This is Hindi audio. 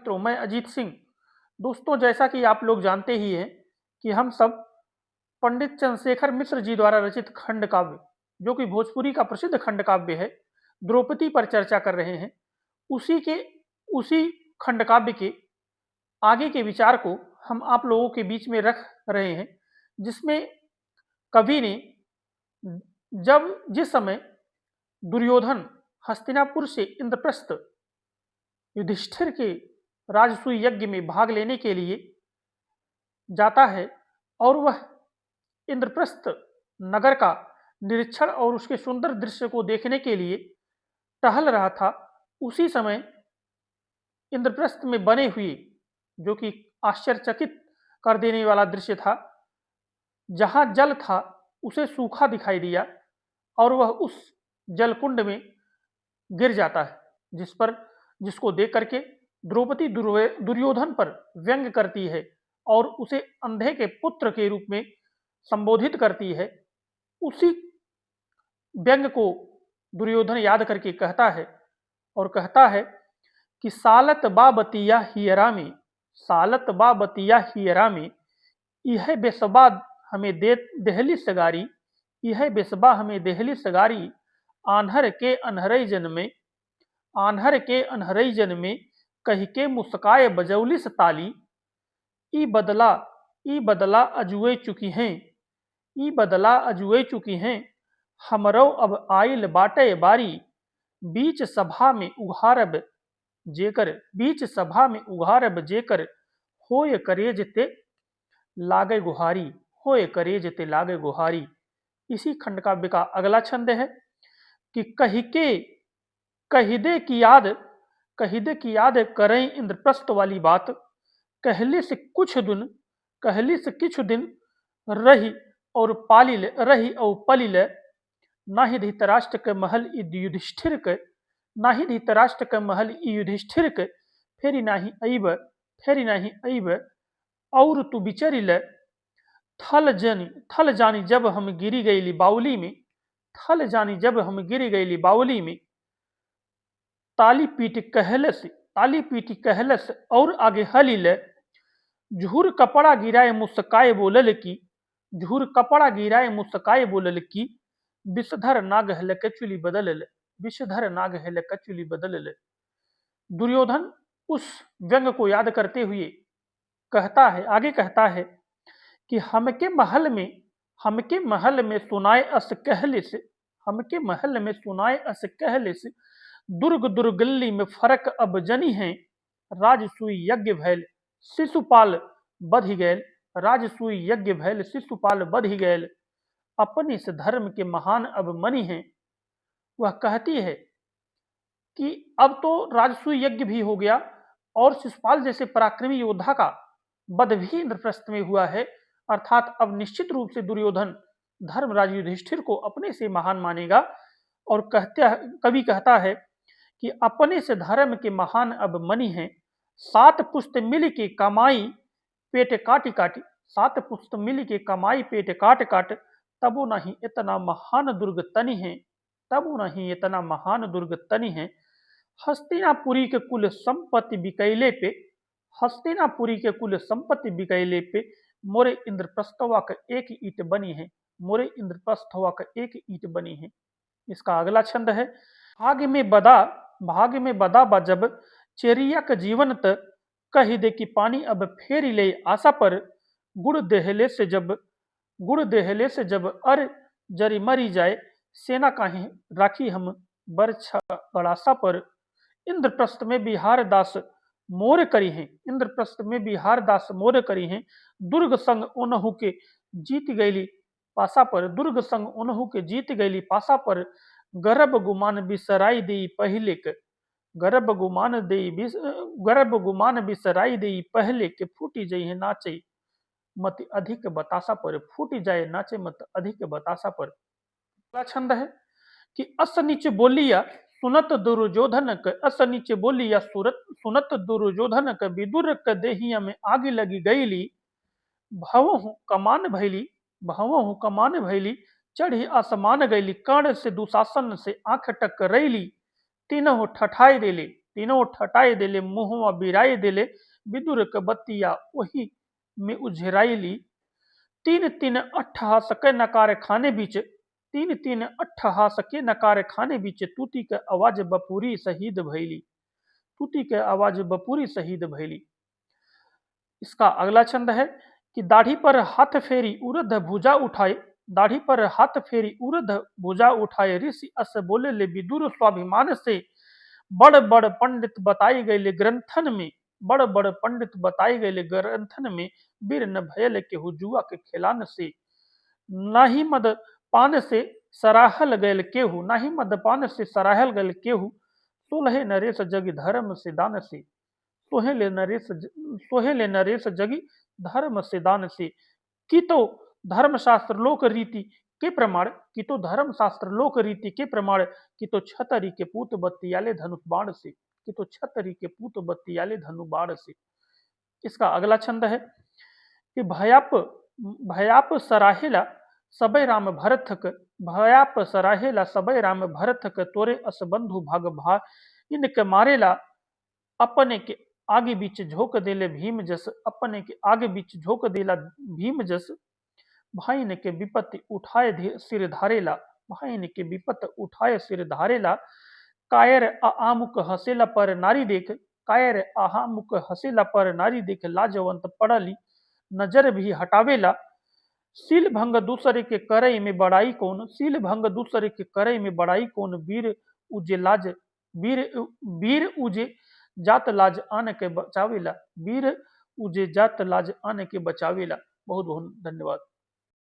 मित्रों, मैं अजीत सिंह। दोस्तों, जैसा कि आप लोग जानते ही हैं कि हम सब पंडित चंद्रशेखर मिश्र जी द्वारा रचित खंड काव्य, जो कि भोजपुरी का प्रसिद्ध खंड काव्य है, द्रौपदी पर चर्चा कर रहे हैं। उसी खंड काव्य के आगे के विचार को हम आप लोगों के बीच में रख रहे हैं, जिसमें कवि ने जिस समय दुर्योधन हस्तिनापुर से इंद्रप्रस्थ युधिष्ठिर के राजसूय यज्ञ में भाग लेने के लिए जाता है और वह इंद्रप्रस्थ नगर का निरीक्षण और उसके सुंदर दृश्य को देखने के लिए टहल रहा था, उसी समय इंद्रप्रस्थ में बने हुए, जो कि आश्चर्यचकित कर देने वाला दृश्य था, जहां जल था उसे सूखा दिखाई दिया और वह उस जलकुंड में गिर जाता है, जिसको देख करके द्रौपदी दुर्योधन पर व्यंग करती है और उसे अंधे के पुत्र के रूप में संबोधित करती है। उसी व्यंग को दुर्योधन याद करके कहता है कि सालत बा बतिया हियरा में यह बेसबा हमें देहली सगारी, यह बेसबा हमें देहली सगारी, आन्हर के अनहरई जन में कही के मुस्काए बजौलिस ताली, ई बदला अजुए चुकी हैं, हमरो अब आइल बाटे बारी, बीच सभा में उघारब जेकर, होय करेज ते लागे गुहारी। इसी खंड काव्य का अगला छंद है कि कहिदे की याद करें इंद्रप्रस्थ वाली बात, कहले से कुछ दिन रही और पलिल, नाही धृतराष्ट्र के महल युधिष्ठिर के, फेरी नाही अइब और तू बिचरिल, थल जानी जब हम गिरी गईली बावली में, ताली पीट कहलस और आगे हलिल, झूर कपड़ा गिराए मुस्काए बोलल की, विषधर नाग हल कचुली बदलल। दुर्योधन उस व्यंग को याद करते हुए कहता है कि हमके महल में सुनाए अस कहले से, दुर्गल्ली में फरक अब जनी है, राजसूय यज्ञ भैल शिशुपाल बध गैल, अपने से धर्म के महान अब मनी हैं। वह कहती है कि अब तो राजसूय यज्ञ भी हो गया और शिशुपाल जैसे पराक्रमी योद्धा का वध भी इंद्रप्रस्थ में हुआ है, अर्थात अब निश्चित रूप से दुर्योधन धर्मराज युधिष्ठिर को अपने से महान मानेगा। और कवि कहता है कि अपने से धर्म के महान अब मनी हैं, 7 पुस्त मिल के कमाई पेट काट, तबो नहीं इतना महान दुर्ग तनी है, हस्तिनापुरी के कुल संपत्ति बिकैले पे, मोरे इंद्रप्रस्थवा का एक ईट बनी है। इसका अगला छंद है, भाग्य में बदा बा जब चेरिया का जीवन त, कही दे कि पानी अब फेरी ले आशा पर, गुड़ देहले से जब अर जरी मरी जाए, सेना काहे राखी हम बरछा गड़ासा पर, इंद्रप्रस्थ में बिहार दास मोर करी हैं, दुर्ग संग ओनहु के जीत गईली पासा पर, गर्भ गुमान बिसराई देई पहले के, फूटी जई है नाचे मत अधिक बतासा पर। अगला छंद है कि अस नीच बोलिया सुनत दुर्योधन क, विदुर क देहिया में आग लगी गईली, भवहु कमान भैली, चढ़ी आसमान गईली, कर्ण से दुशासन से आंख टकरैली, तीनों ठठाई तीनों ठटाए दिले मुहवा बिराए दिले विदुर क बत्तिया वही में उझराइली तीन तीन अट्ठहास के नकार खाने बीच तीन तीन अट्ठहास के नकार खाने बीच तूती के आवाज बपूरी शहीद भैली तूती के आवाज बपूरी शहीद भैली। इसका अगला छंद है कि दाढ़ी पर हाथ फेरी उर्ध भुजा उठाए दाढ़ी पर हाथ फेरी उर्ध भुजा उठाए ऋषि अस बोले ले विदुर स्वाभिमान से बड़ बड़ पंडित बताए गए ग्रंथन में बड़ बड़ पंडित बताए गए ग्रंथन में वीर न भयल के हुजुआ के खिलान से नाही मद पान से सराहल गयल केहू नाही मद पान से सराहल गयल केहू सोलहे नरेश जगी धर्म से दान से सोहेले नरेश जगी धर्म से दान से कि तो धर्मशास्त्र लोक रीति के प्रमाण कि तो धर्मशास्त्र लोक रीति के प्रमाण कि तो छतरी के पूत बत्तियाले धनुष बाण से कि तो छतरी के पूत बत्तियाले धनु बाण से। इसका अगला छंद है कि भयाप सराहेला सबे राम भरतक भयाप सराहेला सबे राम भरतक तोरे अस बंधु भाग भा इनके मारेला अपने के आगे बीच झोंक देले भीम जस अपने के आगे बीच झोंक देला भीम जस भाई ने के विपत्ति उठाए सिर धारेला भाई ने के विपत उठाए सिर धारेला कायर आमुक हसेला पर नारी देख कायर आहामुक हसेला पर नारी देख लाजवंत पड़ली नजर भी हटावेला सील भंग दूसरे के करई में बड़ाई कौन सील भंग दूसरे के करई में बड़ाई कौन वीर उजे जात लाज आने के बचावेला वीर उजे जात लाज आने के बचावेला। बहुत बहुत धन्यवाद।